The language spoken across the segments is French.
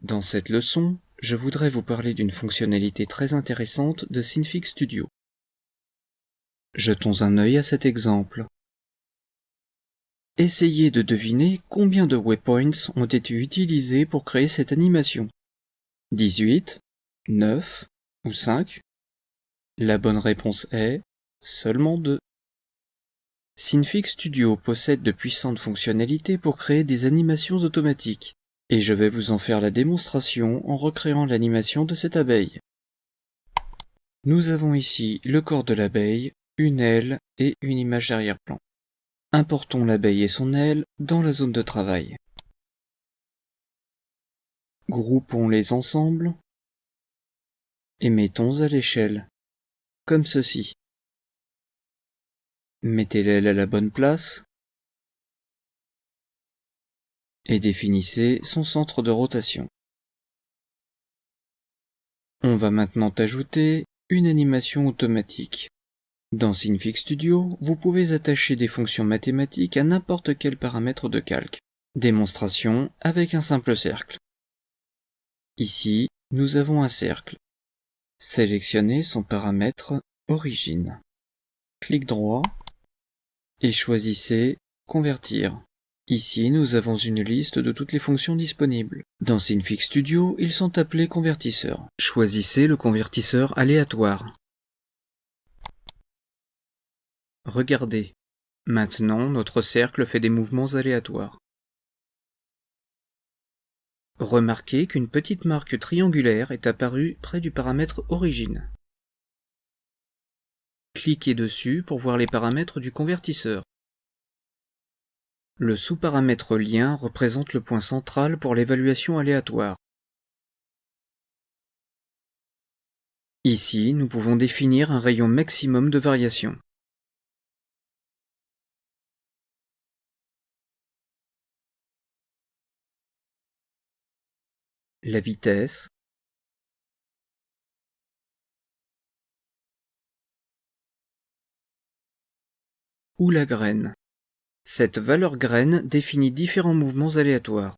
Dans cette leçon, je voudrais vous parler d'une fonctionnalité très intéressante de Synfig Studio. Jetons un œil à cet exemple. Essayez de deviner combien de waypoints ont été utilisés pour créer cette animation. 18, 9 ou 5? La bonne réponse est seulement 2. Synfig Studio possède de puissantes fonctionnalités pour créer des animations automatiques, et je vais vous en faire la démonstration en recréant l'animation de cette abeille. Nous avons ici le corps de l'abeille, une aile et une image d'arrière-plan. Importons l'abeille et son aile dans la zone de travail. Groupons-les ensemble et mettons à l'échelle, comme ceci. Mettez l'aile à la bonne place et définissez son centre de rotation. On va maintenant ajouter une animation automatique. Dans Synfig Studio, vous pouvez attacher des fonctions mathématiques à n'importe quel paramètre de calque. Démonstration avec un simple cercle. Ici, nous avons un cercle. Sélectionnez son paramètre origine. Clic droit et choisissez Convertir. Ici, nous avons une liste de toutes les fonctions disponibles. Dans Synfig Studio, ils sont appelés convertisseurs. Choisissez le convertisseur aléatoire. Regardez. Maintenant, notre cercle fait des mouvements aléatoires. Remarquez qu'une petite marque triangulaire est apparue près du paramètre origine. Cliquez dessus pour voir les paramètres du convertisseur. Le sous-paramètre lien représente le point central pour l'évaluation aléatoire. Ici, nous pouvons définir un rayon maximum de variation. La vitesse, ou la graine. Cette valeur graine définit différents mouvements aléatoires.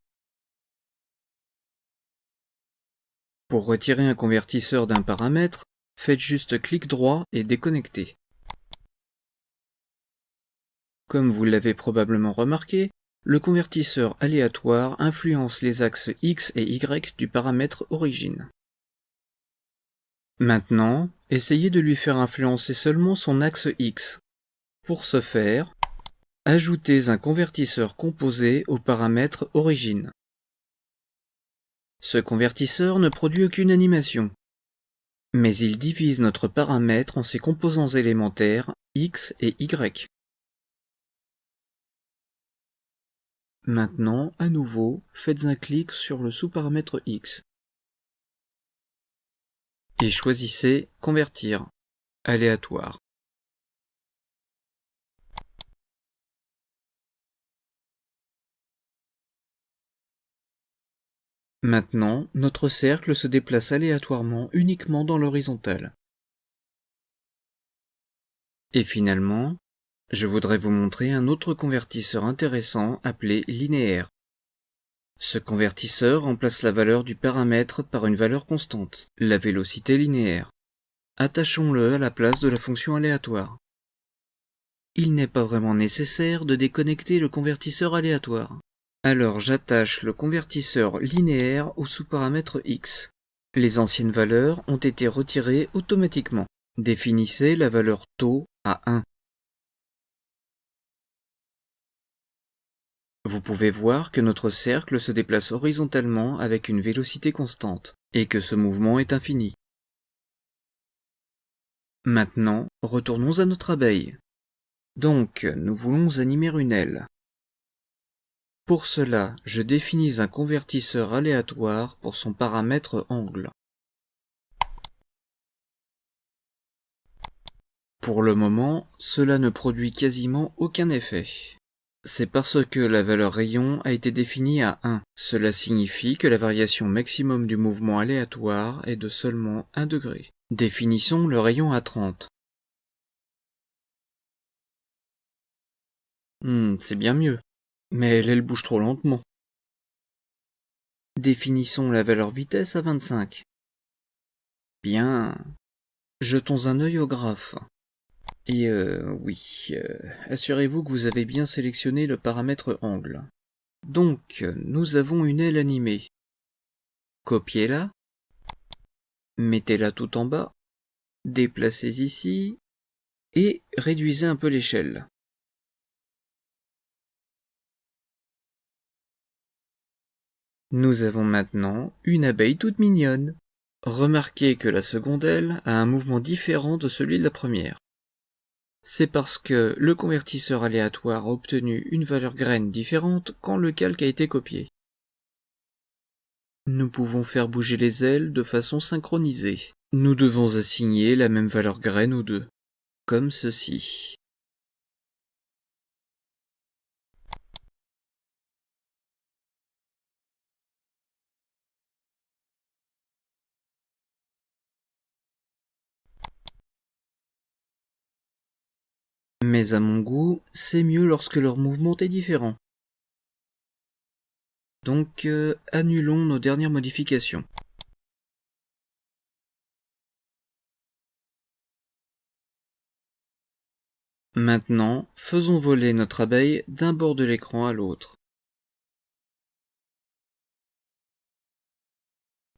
Pour retirer un convertisseur d'un paramètre, faites juste clic droit et déconnectez. Comme vous l'avez probablement remarqué, le convertisseur aléatoire influence les axes X et Y du paramètre origine. Maintenant, essayez de lui faire influencer seulement son axe X. Pour ce faire, ajoutez un convertisseur composé au paramètre origine. Ce convertisseur ne produit aucune animation, mais il divise notre paramètre en ses composants élémentaires X et Y. Maintenant, à nouveau, faites un clic sur le sous-paramètre X et choisissez Convertir, aléatoire. Maintenant, notre cercle se déplace aléatoirement uniquement dans l'horizontale. Et finalement, je voudrais vous montrer un autre convertisseur intéressant appelé linéaire. Ce convertisseur remplace la valeur du paramètre par une valeur constante, la vélocité linéaire. Attachons-le à la place de la fonction aléatoire. Il n'est pas vraiment nécessaire de déconnecter le convertisseur aléatoire. Alors j'attache le convertisseur linéaire au sous-paramètre X. Les anciennes valeurs ont été retirées automatiquement. Définissez la valeur taux à 1. Vous pouvez voir que notre cercle se déplace horizontalement avec une vélocité constante, et que ce mouvement est infini. Maintenant, retournons à notre abeille. Donc, nous voulons animer une aile. Pour cela, je définis un convertisseur aléatoire pour son paramètre angle. Pour le moment, cela ne produit quasiment aucun effet. C'est parce que la valeur rayon a été définie à 1. Cela signifie que la variation maximum du mouvement aléatoire est de seulement 1 degré. Définissons le rayon à 30. C'est bien mieux. Mais l'aile bouge trop lentement. Définissons la valeur vitesse à 25. Bien. Jetons un œil au graphe. Et oui, assurez-vous que vous avez bien sélectionné le paramètre angle. Donc, nous avons une aile animée. Copiez-la, mettez-la tout en bas, déplacez ici, et réduisez un peu l'échelle. Nous avons maintenant une abeille toute mignonne. Remarquez que la seconde aile a un mouvement différent de celui de la première. C'est parce que le convertisseur aléatoire a obtenu une valeur graine différente quand le calque a été copié. Nous pouvons faire bouger les ailes de façon synchronisée. Nous devons assigner la même valeur graine aux deux, comme ceci. Mais à mon goût, c'est mieux lorsque leur mouvement est différent. Donc, annulons nos dernières modifications. Maintenant, faisons voler notre abeille d'un bord de l'écran à l'autre.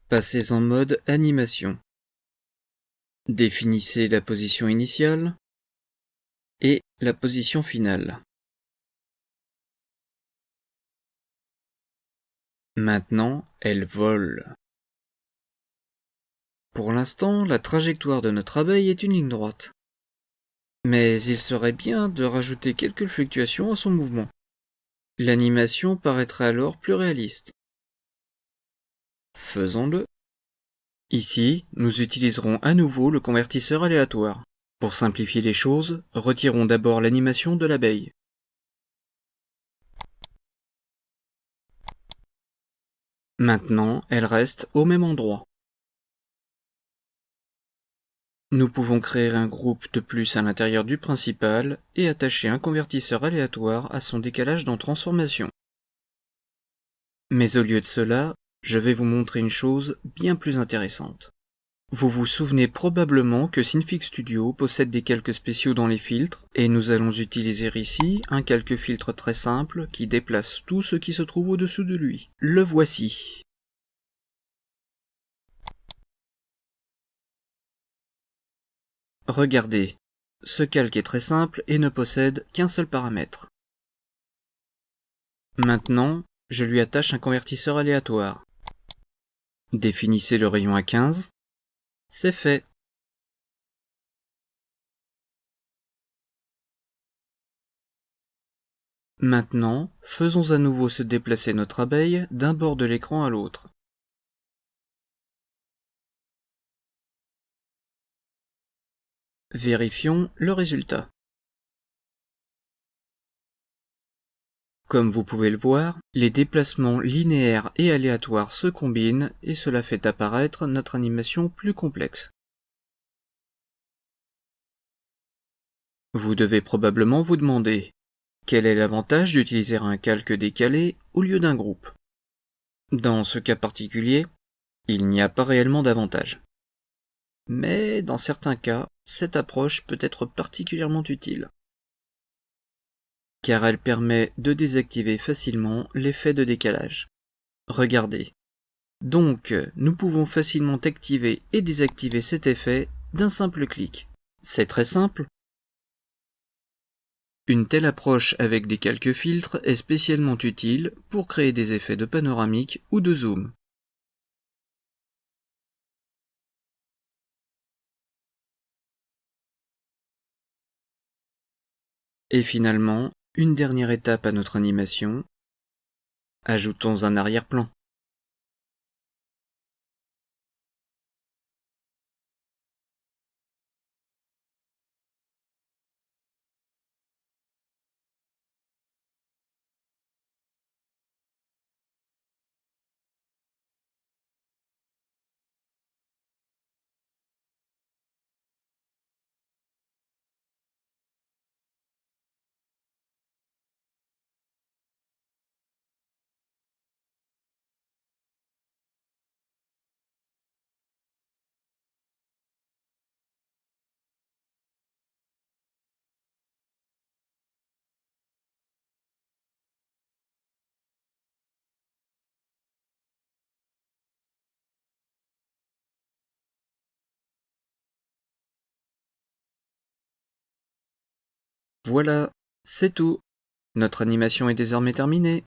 Passez en mode animation. Définissez la position initiale et la position finale. Maintenant, elle vole. Pour l'instant, la trajectoire de notre abeille est une ligne droite. Mais il serait bien de rajouter quelques fluctuations à son mouvement. L'animation paraîtrait alors plus réaliste. Faisons-le. Ici, nous utiliserons à nouveau le convertisseur aléatoire. Pour simplifier les choses, retirons d'abord l'animation de l'abeille. Maintenant, elle reste au même endroit. Nous pouvons créer un groupe de plus à l'intérieur du principal et attacher un convertisseur aléatoire à son décalage dans transformation. Mais au lieu de cela, je vais vous montrer une chose bien plus intéressante. Vous vous souvenez probablement que Synfig Studio possède des calques spéciaux dans les filtres, et nous allons utiliser ici un calque filtre très simple qui déplace tout ce qui se trouve au-dessous de lui. Le voici. Regardez, ce calque est très simple et ne possède qu'un seul paramètre. Maintenant, je lui attache un convertisseur aléatoire. Définissez le rayon à 15. C'est fait. Maintenant, faisons à nouveau se déplacer notre abeille d'un bord de l'écran à l'autre. Vérifions le résultat. Comme vous pouvez le voir, les déplacements linéaires et aléatoires se combinent et cela fait apparaître notre animation plus complexe. Vous devez probablement vous demander quel est l'avantage d'utiliser un calque décalé au lieu d'un groupe. Dans ce cas particulier, il n'y a pas réellement d'avantage. Mais dans certains cas, cette approche peut être particulièrement utile, car elle permet de désactiver facilement l'effet de décalage. Regardez. Donc, nous pouvons facilement activer et désactiver cet effet d'un simple clic. C'est très simple. Une telle approche avec des calques filtres est spécialement utile pour créer des effets de panoramique ou de zoom. Et finalement, une dernière étape à notre animation. Ajoutons un arrière-plan. Voilà, c'est tout. Notre animation est désormais terminée.